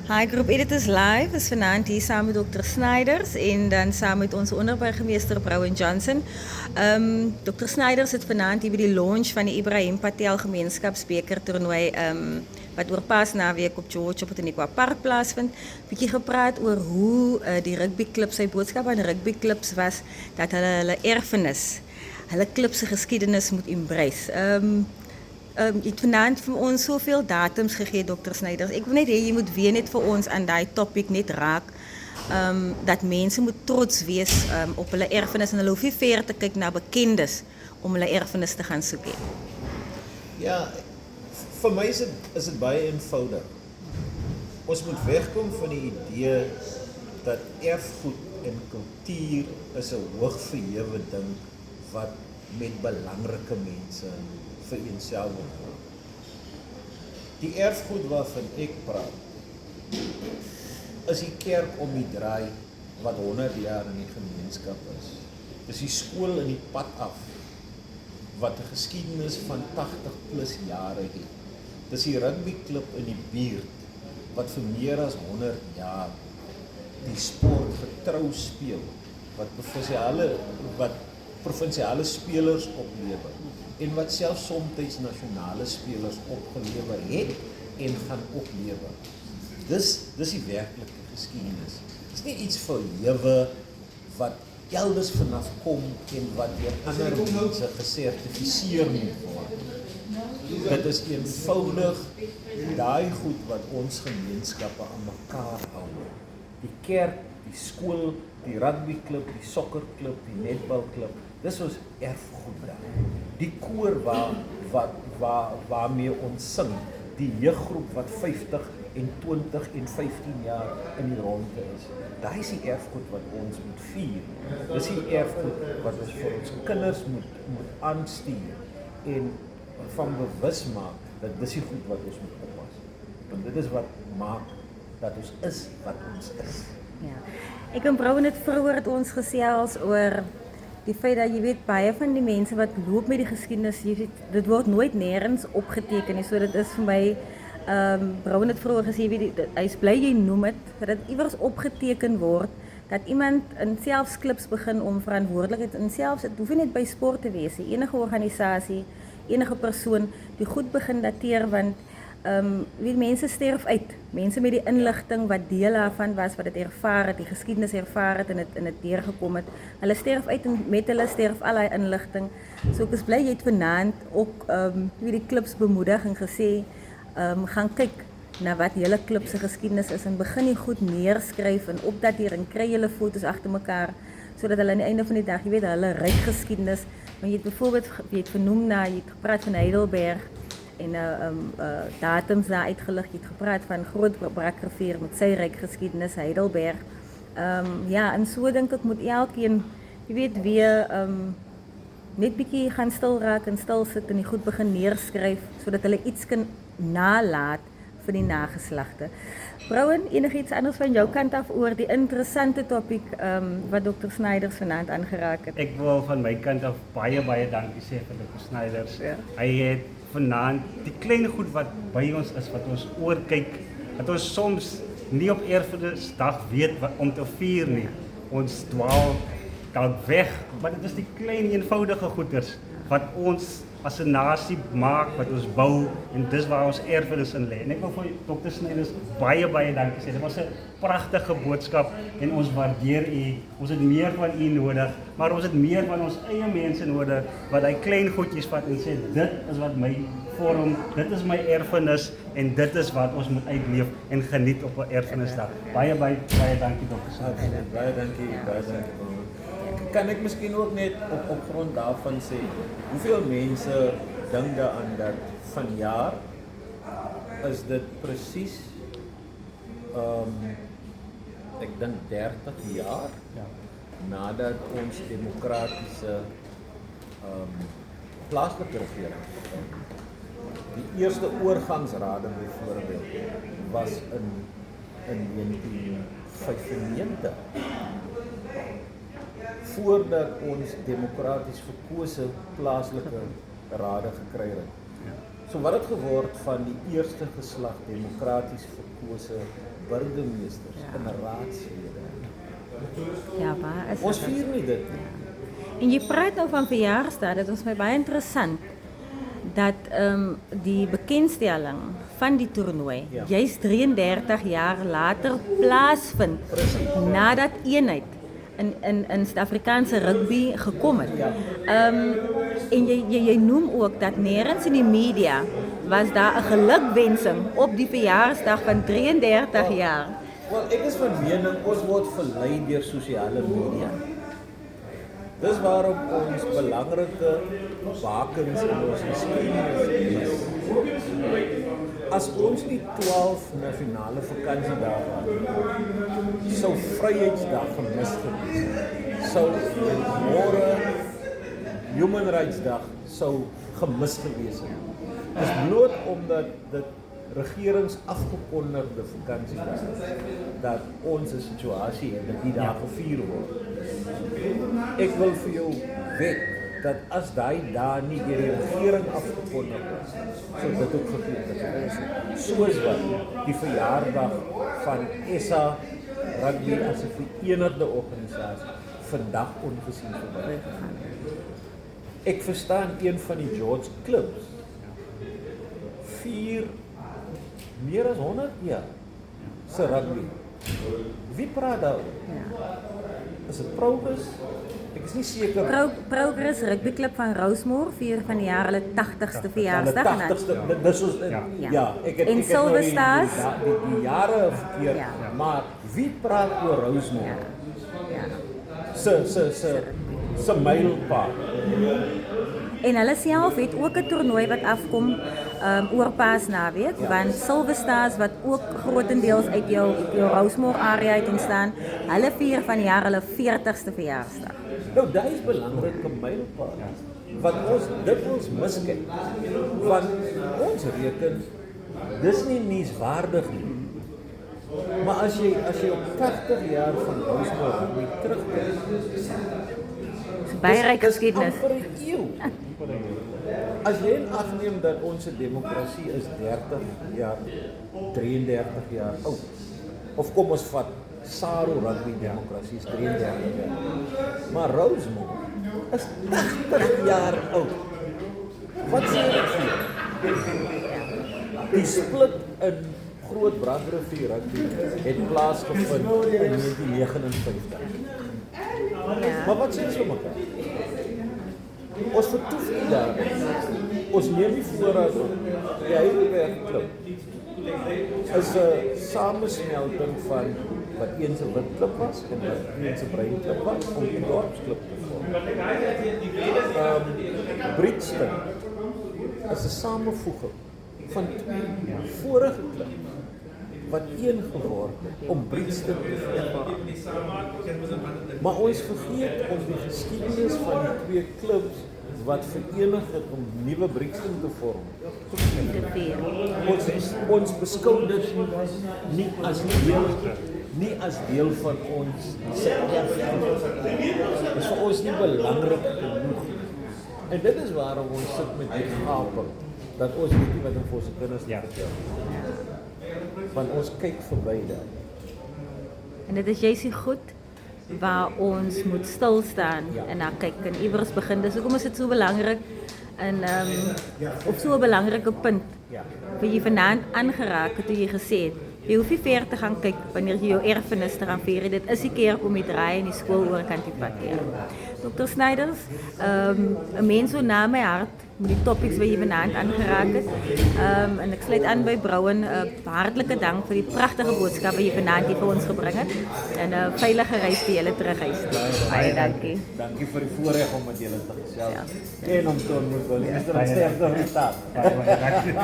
Hi, Groep Editors Live is vanaand hier saam met Dr. Snyders en dan saam met onze onderburgemeester Brouwen Johnson. Dr. Snyders het vanaand hier by die launch van die Ibrahim Patel Gemeenskapsbeker toernooi wat oor paasnaweek op George op het Iniqua Park plaasvind. Bietjie gepraat oor hoe die rugbyklub, sy boodskap aan rugbyklubs was dat hulle erfenis, hulle klub se geskiedenis moet embrace. Je hebt vanavond voor ons zoveel datums gegeven, dokter Snyders. Ik wil net hê jy moet weer net vir ons aan die topic net raak. Dat mensen moet trots wees op hulle erfenis en hulle hoef nie ver te kyk na bekendes om hulle erfenis te gaan soek. Ja, vir my is dit baie eenvoudig. Ons moet wegkom van die idee dat erfgoed en kultuur is 'n hoog verhewe ding wat met belangrike mense vereenselwig word. Die erfgoed waarvan ek praat, is die kerk om die draai wat 100 jaar in die gemeenskap is. Dis die skool in die pad af wat 'n geskiedenis van 80 plus jare het. Dis die rugbyklub in die buurt wat vir meer as 100 jaar die sport getrou speel, wat provinsiale spelers oplewer en wat selfs soms nasionale spelers opgelewer het en gaan oplewer. Dis die werklike geskiedenis. Dis nie iets verhewe wat elders vanaf kom en wat deur ander mense gesertifiseer moet word. Dit is eenvoudig daai goed wat ons gemeenskappe aan mekaar hou. Die kerk, die skool, die rugbyklub, die sokkerklub, die netbalklub, dis ons erfgoed daar. Die koor waarmee ons sing, die jeuggroep wat 50 en 20 en 15 jaar in die ronde is. Daai is die erfgoed wat ons moet vier. Dis die erfgoed wat ons vir ons kinders moet aanstuur en van bewus maak dat dis die goed wat ons moet oppas. Want dit is wat maak dat ons is wat ons is. Ja. Ek en Brouwen het vroeër ons gesels oor die feit dat jy weet baie van die mense wat loop met die geskiedenis, dit word nooit nêrens opgeteken nie. So dit is vir my Brouwen het vroeër gesê hy is bly jy noem dit dat dit iewers opgeteken word dat iemand in selfs klubs begin om verantwoordelikheid en selfs dit hoef nie net by sport te wees nie. Enige organisasie, enige persoon die goed begin dateer want weet mense sterf uit. Mense met die inligting wat deel daarvan was, wat dit ervaar het, die geskiedenis ervaar het en dit deurgekom het. Hulle sterf uit en met hulle sterf al daai inligting. So ek is bly jy het vanaand ook die klubs bemoedig en gesê gaan kyk na wat julle klub se geskiedenis is en begin die goed neerskryf en opdateer en kry julle foto's agter mekaar sodat hulle aan die einde van die dag, jy weet, hulle ryk geskiedenis. Want jy het byvoorbeeld jy het vernoem na jy het gepraat van Heidelberg en datums daar uitgelig. Jy het gepraat van Grootbrakrivier met sy ryk geskiedenis Heidelberg. Ja, en so dink ek moet elkeen, jy weet, weer net bietjie gaan stil raak en stil sit en die goed begin neerskryf sodat hulle iets kan nalaat vir die nageslagte. Brouwen, enigiets anders van jou kant af oor die interessante topic wat Dr. Snyders vanaand aangeraak het? Ek wil van my kant af baie dankie sê vir Dr. Snyders. Ja. Hy het vanaand die klein goed wat by ons is, wat ons oorkyk, dat ons soms nie op Erfenisdag weet om te vier nie. Ons dwaal dalk weg, maar dit is die klein eenvoudige goeders wat ons as 'n nasie maak, wat ons bou en dis waar ons erfenis in lê. En ek wil vir Dr. Snyders baie dankie sê. Dit was 'n pragtige boodskap en ons waardeer u. Ons het meer van u nodig, maar ons het meer van ons eie mense nodig wat hy klein goedjies vat en sê dit is wat my vorm, dit is my erfenis en dit is wat ons moet uitleef en geniet op 'n erfenisdag. Baie dankie Dr. Snyders. Baie dankie. Kan ek miskien ook net op grond daarvan sê, hoeveel mense dink daaraan dat vanjaar is dit presies ek dink 30 jaar nadat ons demokratiese plaaslike regering die eerste oorgangsrade byvoorbeeld was in 1995. Voordat ons demokraties verkose plaaslike rade gekry het. So wat het geword van die eerste geslag demokraties verkose burgemeesters en raadslede? Ja, waar is Ons dit? vier nie dit. En jy praat nou van verjaarsdag, dit was my baie interessant dat die bekendstelling van die toernooi Ja. juist 33 jaar later plaasvind nadat eenheid in Suid-Afrikaanse rugby gekom het. En jy noem ook dat nergens in die media was daar 'n gelukwensing op die verjaarsdag van 33 jaar. Wel, ek is van mening ons word verlei deur sosiale media. Dis waarom ons belangrike bakens in ons geskiedenis is. As ons nie 12 nasionale vakansiedae het, sou Vryheidsdag gemis gewees het. Sou môre Human Rights Dag sou gemis gewees het. Dis bloot omdat dit regerings afgekondigde vakansiedag is dat ons 'n situasie het dat die dae gevier word. Ek wil vir jou weet dat as daai dae nie deur die regering afgekondig is, sou dit ook gebeur het. Soos wat die verjaardag van SA Rugby as 'n verenigde organisasie vandag ongesien verbygegaan het. Ek verstaan een van die George klubs vier meer as 100 jaar se rugby. Wie praat daaroor? Is dit Progress? Ek is nie seker. Progress Rugby Club van Rosemore vier van die jaar hulle 80ste verjaarsdag. Hulle 80ste, dis ons ja, ek het En Silver Stars? Die jare verkeerd, Ja. maar wie praat oor Rosemore? Ja. Se mylpaal. En hulle self het ook 'n toernooi wat afkom oor Paasnaweek, want Silver Stars wat ook grootendeels uit jou Rosemore area uit ontstaan, hulle vier van die jaar hulle 40ste verjaarsdag. Nou, dit is belangrike mylpaal. Wat ons dikwels miskyk. Want ons reken dis nie nuuswaardig nie. Maar as jy op 80 jaar van Rosemore moet terugkyk, Baie ryk geskiedenis. Dis amper 'n eeu. As jy in ag neem dat ons demokrasie is 30 jaar, 33 jaar oud. Of kom ons vat Saru rugby demokrasie is 33 jaar. Maar Rosemore is 80 jaar oud. Wat sê dit vir jou? Die split in Groot Brandrivier rugby het plaasgevind in 1959. Maar wat sê ons vir mekaar? Ons vertoef nie daar. Ons neem nie voorraad op. Die Heidelberg klub is 'n samesmelting van wat eens 'n wit klub was en wat eens 'n bruin klub was om die dorpsklub te vorm. Brixton is 'n samevoeging van twee vorige klubs wat een geword het om Brixton te vorm. Maar ons vergeet om die geskiedenis van die twee klubs wat verenig het om nuwe Brixton te vorm. Ons beskou dit nie as deel van ons Dit is vir ons nie belangrik genoeg. En dit is waarom ons sit met die gaping dat ons weet nie wat om vir ons kinders te vertel. Want ons kyk verby daar. En dit is juist die goed waar ons moet stilstaan en na kyk en iewers begin. Dus hoekom is dit so belangrik en op so 'n belangrike punt wat jy vanaand aangeraak het toe jy gesê het jy hoef nie ver te gaan kyk wanneer jy jou erfenis te gaan vier. Dit is die keer om die draai in die skool oor kant die pad hier. Dr. Snyders, 'n mens so na my hart met die topics wat jy vanaand aangeraak het. En ek sluit aan by Brouwen. Hartlike dank vir die pragtige boodskap wat jy vanaand hier vir ons gebring het. En 'n veilige reis vir julle terug huis toe. Baie dankie. Dankie vir die voorreg om met julle te gesels. En om te ontmoet. Dis 'n sterkte resultaat. Baie dankie.